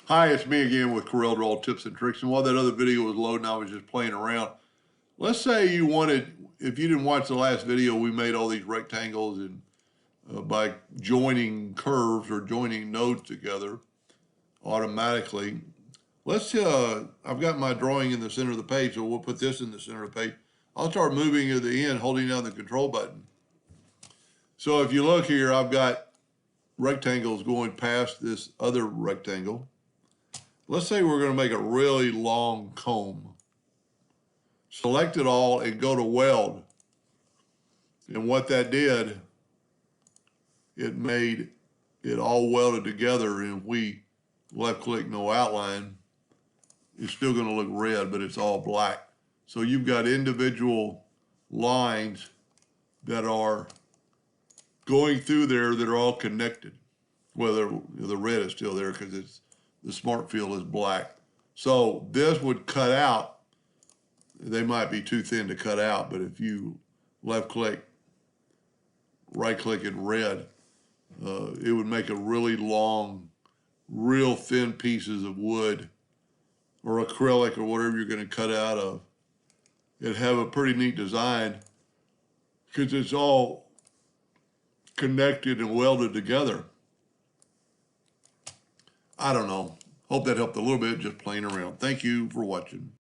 Hi, it's me again with Corel Draw Tips and Tricks. And while that other video was loading, I was just playing around. Let's say you wanted, if you didn't watch the last video, we made all these rectangles and by joining curves or joining nodes together automatically. I've got my drawing in the center of the page, so we'll put this in the center of the page. I'll start moving at the end, holding down the control button. So if you look here, I've got rectangles going past this other rectangle. Let's say we're going to make a really long comb. Select it all and go to weld. And what that did, it made it all welded together. And if we left click no outline, it's still going to look red, but it's all black. So you've got individual lines that are going through there that are all connected. Well, the red is still there because the smart field is black. So this would cut out. They might be too thin to cut out, but if you left click, right click in red, it would make a really long, real thin pieces of wood or acrylic or whatever you're going to cut out of. It'd have a pretty neat design because it's all connected and welded together. I don't know. Hope that helped a little bit, just playing around. Thank you for watching.